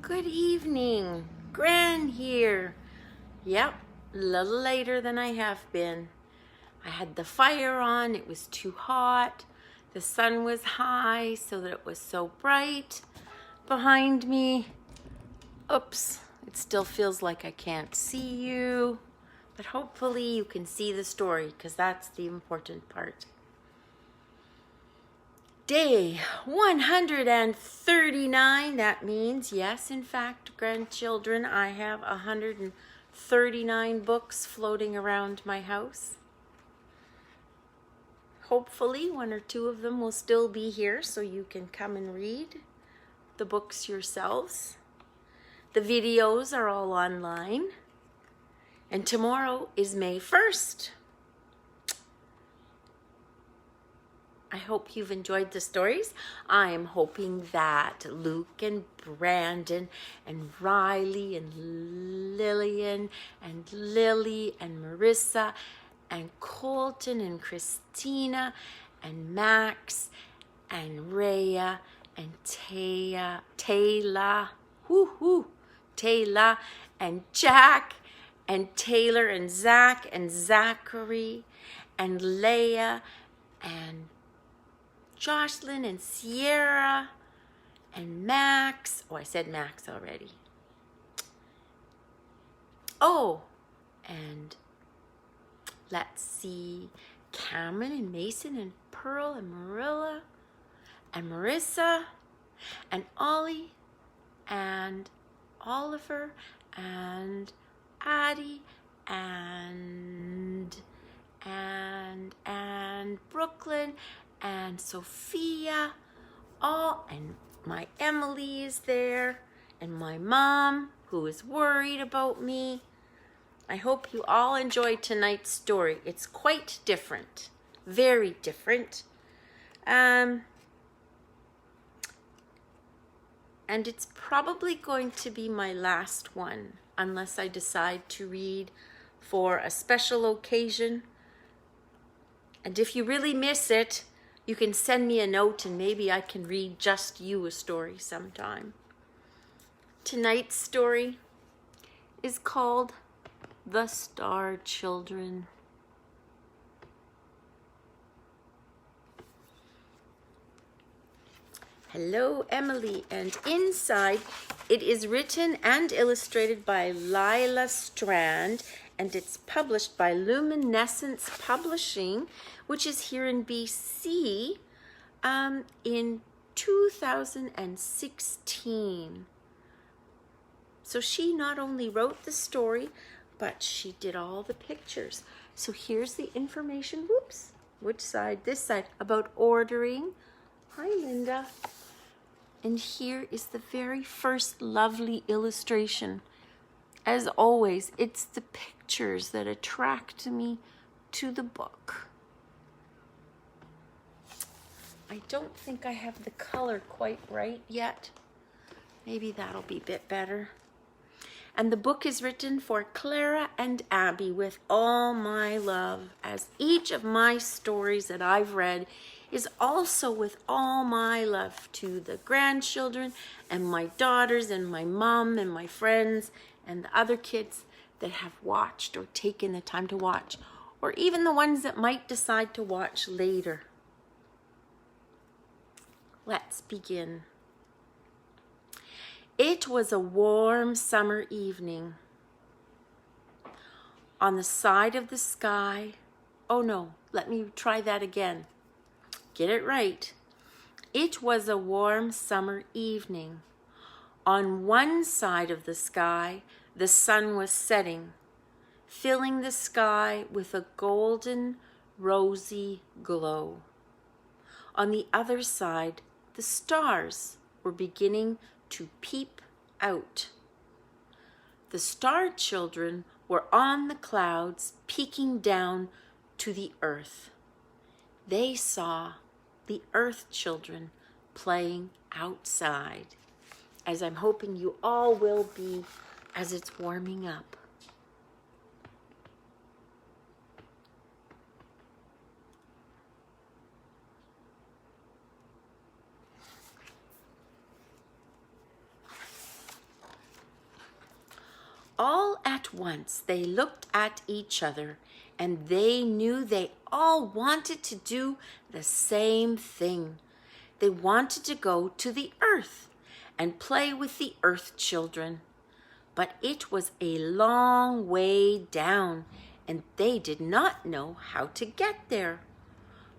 Good evening. Gran here. Yep, a little later than I have been. I had the fire on. It was too hot. The sun was high so that it was so bright behind me. Oops, it still feels like I can't see you. But hopefully you can see the story because that's the important part. Day 139, that means, yes, in fact, grandchildren, I have 139 books floating around my house. Hopefully, one or two of them will still be here so you can come and read the books yourselves. The videos are all online. And tomorrow is May 1st. I hope you've enjoyed the stories. I am hoping that Luke and Brandon and Riley and Lillian and Lily and Marissa and Colton and Christina and Max and Rhea and Taylor, Taylor and Jack and Taylor and Zach and Zachary and Leah and Jocelyn and Sierra and Max. Oh, I said Max already. Oh, and let's see, Cameron and Mason and Pearl and Marilla and Marissa and Ollie and Oliver and Addie and Brooklyn and Sophia, and my Emily is there, and my mom, who is worried about me. I hope you all enjoyed tonight's story. It's quite different, very different. And it's probably going to be my last one, unless I decide to read for a special occasion. And if you really miss it, you can send me a note and maybe I can read just you a story sometime. Tonight's story is called The Star Children. Hello, Emily. And inside, it is written and illustrated by Lila Strand, and it's published by Luminescence Publishing, which is here in BC, in 2016. So she not only wrote the story, but she did all the pictures. So here's the information, whoops, which side? This side, about ordering. Hi, Linda. And here is the very first lovely illustration. As always, it's the pictures that attract me to the book. I don't think I have the color quite right yet. Maybe that'll be a bit better. And the book is written for Clara and Abby with all my love, as each of my stories that I've read is also with all my love to the grandchildren and my daughters and my mom and my friends and the other kids that have watched or taken the time to watch, or even the ones that might decide to watch later. Let's begin. It was a warm summer evening. On the side of the sky, oh no, let me try that again. Get it right. It was a warm summer evening. On one side of the sky, the sun was setting, filling the sky with a golden, rosy glow. On the other side, the stars were beginning to peep out. The star children were on the clouds, peeking down to the earth. They saw the earth children playing outside, as I'm hoping you all will be as it's warming up. All at once they looked at each other, and they knew they all wanted to do the same thing. They wanted to go to the earth and play with the earth children. But it was a long way down, and they did not know how to get there.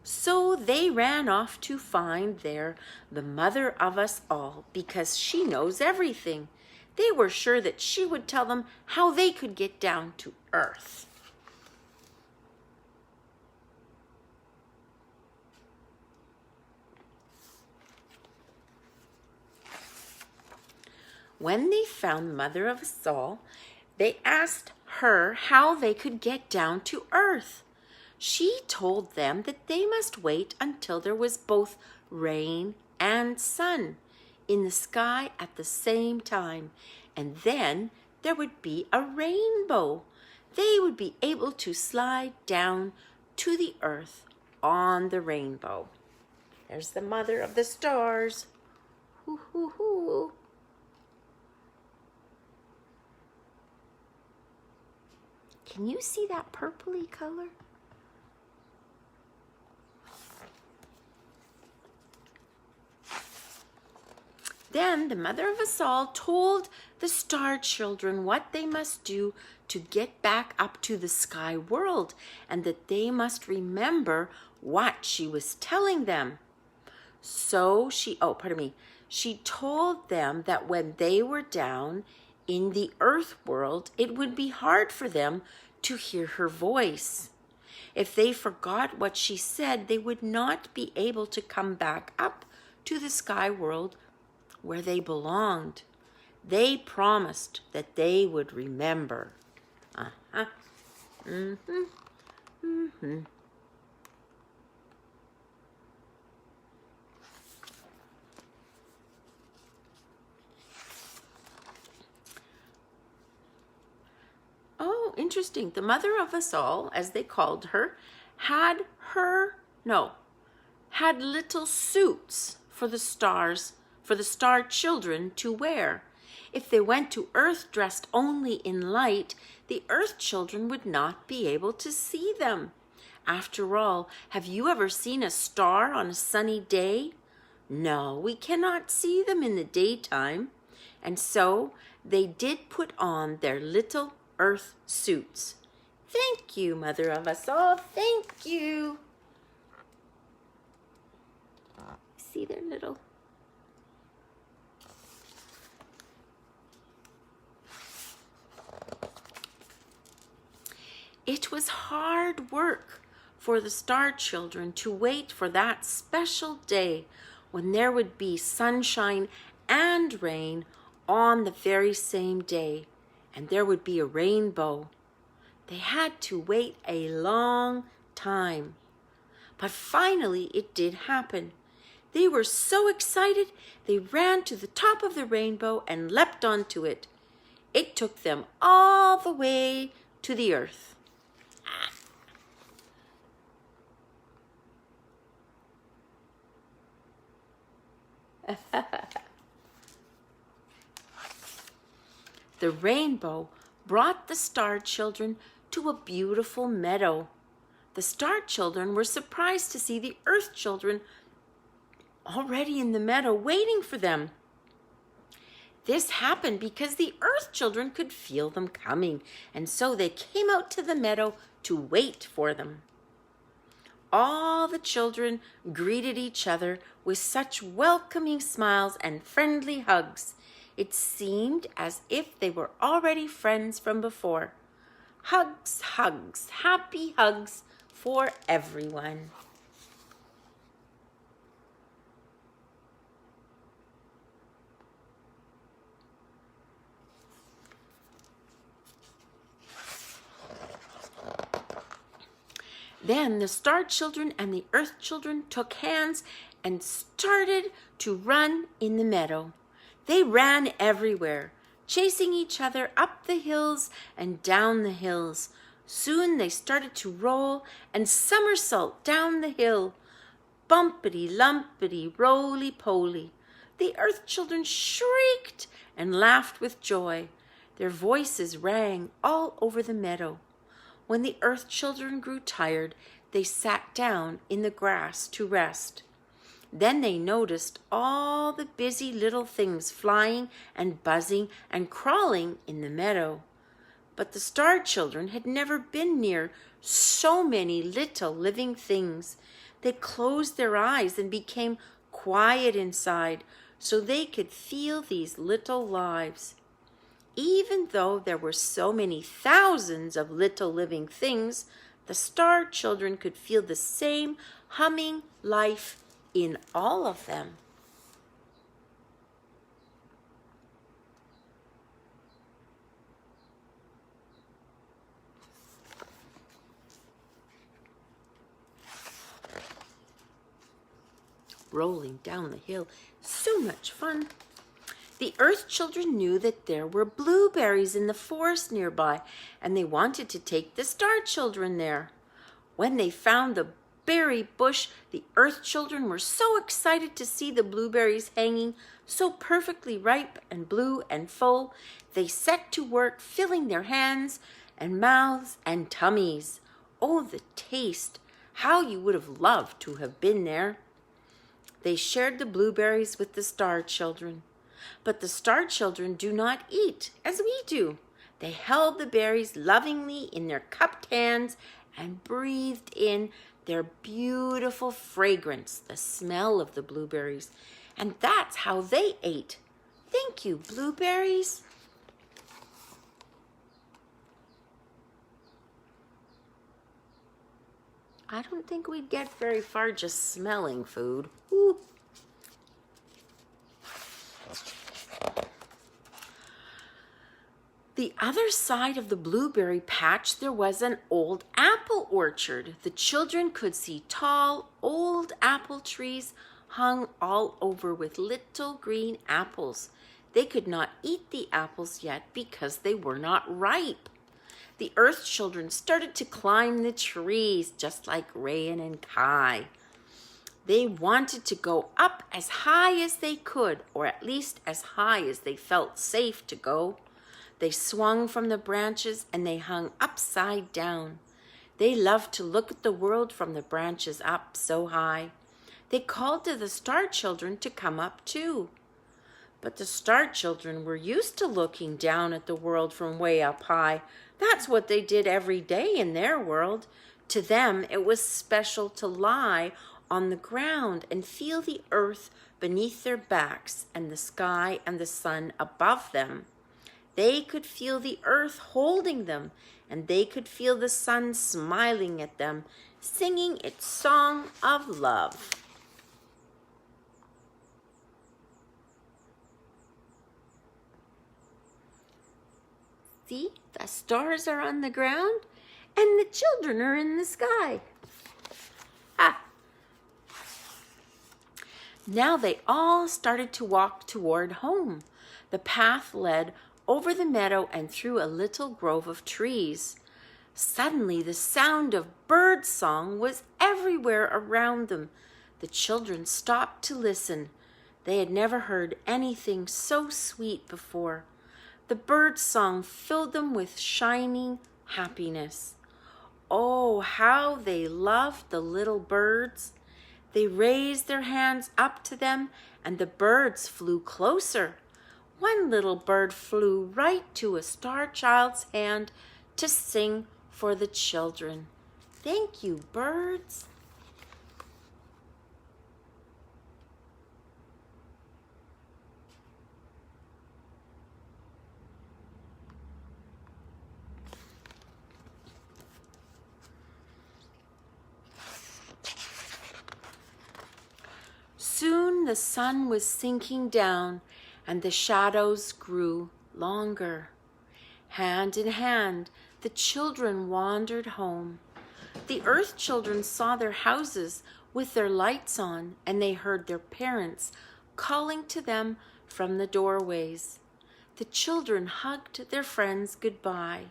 So they ran off to find there the mother of us all, because she knows everything. They were sure that she would tell them how they could get down to earth. When they found Mother of us all, they asked her how they could get down to earth. She told them that they must wait until there was both rain and sun in the sky at the same time, and then there would be a rainbow. They would be able to slide down to the earth on the rainbow. There's the mother of the stars. Hoo, hoo, hoo. Can you see that purpley color? Then the mother of us all told the star children what they must do to get back up to the sky world, and that they must remember what she was telling them. So she told them that when they were down in the earth world, it would be hard for them to hear her voice. If they forgot what she said, they would not be able to come back up to the sky world where they belonged. They promised that they would remember. Oh, interesting. The mother of us all, as they called her, had little suits for the stars, for the star children to wear. If they went to earth dressed only in light, the earth children would not be able to see them. After all, have you ever seen a star on a sunny day? No, we cannot see them in the daytime. And so they did put on their little earth suits. Thank you, mother of us all. Thank you. See their little... It was hard work for the star children to wait for that special day when there would be sunshine and rain on the very same day, and there would be a rainbow. They had to wait a long time, but finally it did happen. They were so excited, they ran to the top of the rainbow and leapt onto it. It took them all the way to the earth. The rainbow brought the star children to a beautiful meadow. The star children were surprised to see the earth children already in the meadow waiting for them. This happened because the earth children could feel them coming, and so they came out to the meadow to wait for them. All the children greeted each other with such welcoming smiles and friendly hugs. It seemed as if they were already friends from before. Hugs, hugs, happy hugs for everyone. Then the star children and the earth children took hands and started to run in the meadow. They ran everywhere, chasing each other up the hills and down the hills. Soon they started to roll and somersault down the hill. Bumpity, lumpity, roly-poly. The earth children shrieked and laughed with joy. Their voices rang all over the meadow. When the earth children grew tired, they sat down in the grass to rest. Then they noticed all the busy little things flying and buzzing and crawling in the meadow. But the star children had never been near so many little living things. They closed their eyes and became quiet inside so they could feel these little lives. Even though there were so many thousands of little living things, the star children could feel the same humming life in all of them. Rolling down the hill, so much fun. The earth children knew that there were blueberries in the forest nearby, and they wanted to take the star children there. When they found the berry bush, the earth children were so excited to see the blueberries hanging so perfectly ripe and blue and full. They set to work filling their hands and mouths and tummies. Oh, the taste! How you would have loved to have been there. They shared the blueberries with the star children. But the star children do not eat as we do. They held the berries lovingly in their cupped hands and breathed in their beautiful fragrance, the smell of the blueberries. And that's how they ate. Thank you, blueberries. I don't think we'd get very far just smelling food. Ooh. The other side of the blueberry patch, there was an old apple orchard. The children could see tall, old apple trees hung all over with little green apples. They could not eat the apples yet because they were not ripe. The earth children started to climb the trees just like Rayan and Kai. They wanted to go up as high as they could, or at least as high as they felt safe to go. They swung from the branches and they hung upside down. They loved to look at the world from the branches up so high. They called to the star children to come up too. But the star children were used to looking down at the world from way up high. That's what they did every day in their world. To them, it was special to lie on the ground and feel the earth beneath their backs and the sky and the sun above them. They could feel the earth holding them, and they could feel the sun smiling at them, singing its song of love. See, the stars are on the ground, and the children are in the sky. Ah! Now they all started to walk toward home. The path led over the meadow and through a little grove of trees. Suddenly, the sound of bird song was everywhere around them. The children stopped to listen. They had never heard anything so sweet before. The bird song filled them with shining happiness. Oh, how they loved the little birds. They raised their hands up to them, and the birds flew closer. One little bird flew right to a star child's hand to sing for the children. Thank you, birds. Soon the sun was sinking down, and the shadows grew longer. Hand in hand, the children wandered home. The earth children saw their houses with their lights on, and they heard their parents calling to them from the doorways. The children hugged their friends goodbye.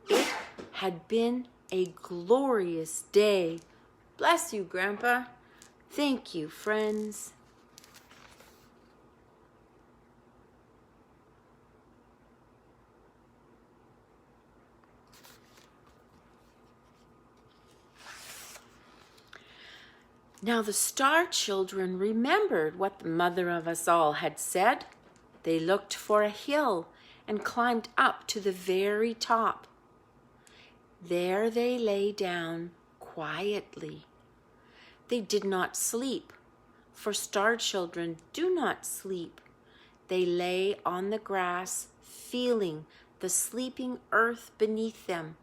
It had been a glorious day. Bless you, Grandpa. Thank you, friends. Now the star children remembered what the mother of us all had said. They looked for a hill and climbed up to the very top. There they lay down quietly. They did not sleep, for star children do not sleep. They lay on the grass, feeling the sleeping earth beneath them,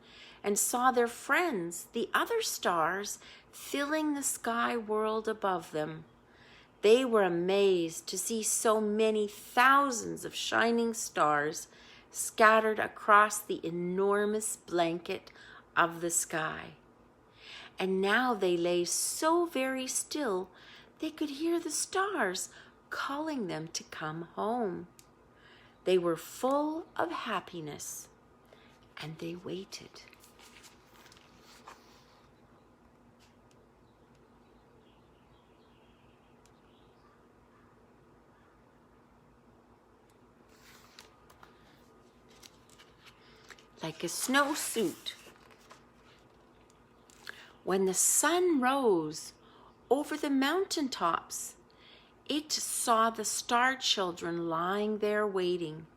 and saw their friends, the other stars, filling the sky world above them. They were amazed to see so many thousands of shining stars scattered across the enormous blanket of the sky. And now they lay so very still they could hear the stars calling them to come home. They were full of happiness, and they waited. Like a snowsuit. When the sun rose over the mountaintops, it saw the star children lying there waiting.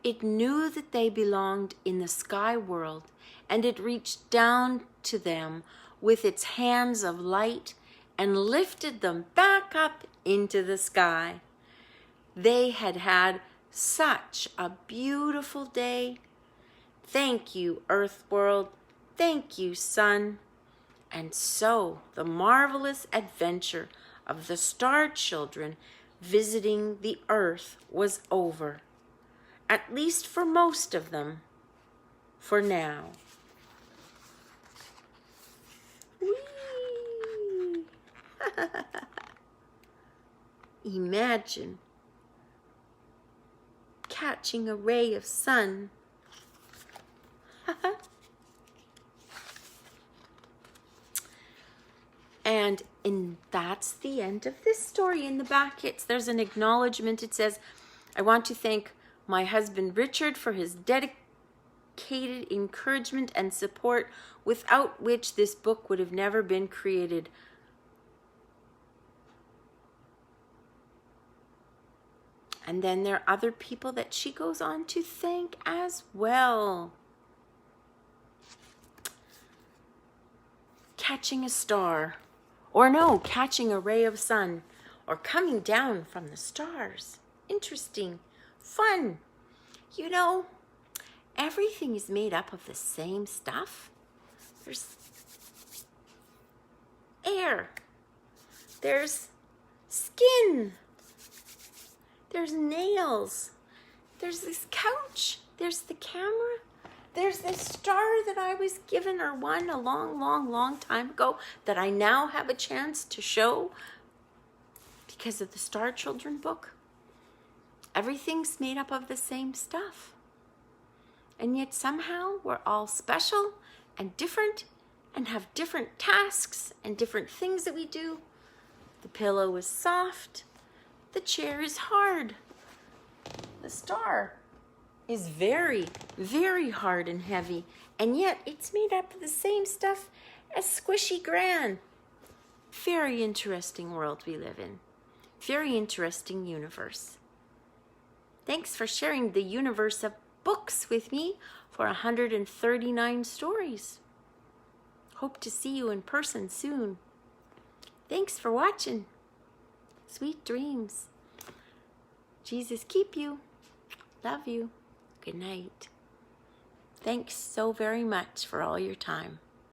It knew that they belonged in the sky world, and it reached down to them with its hands of light and lifted them back up into the sky. They had had such a beautiful day. Thank you, Earth World. Thank you, Sun. And so the marvelous adventure of the star children visiting the earth was over, at least for most of them, for now. Whee! Imagine catching a ray of sun. And that's the end of this story. In the back, there's an acknowledgement. It says, I want to thank my husband Richard for his dedicated encouragement and support, without which this book would have never been created. And then there are other people that she goes on to thank as well. Catching a star. Or no, catching a ray of sun, or coming down from the stars. Interesting, fun. You know, everything is made up of the same stuff. There's air, there's skin, there's nails, there's this couch, there's the camera. There's this star that I was given or won a long time ago that I now have a chance to show because of the Star Children book. Everything's made up of the same stuff. And yet somehow we're all special and different and have different tasks and different things that we do. The pillow is soft. The chair is hard. The star is very, very hard and heavy, and yet it's made up of the same stuff as Squishy Gran. Very interesting world we live in. Very interesting universe. Thanks for sharing the universe of books with me for 139 stories. Hope to see you in person soon. Thanks for watching. Sweet dreams. Jesus keep you. Love you. Good night. Thanks so very much for all your time.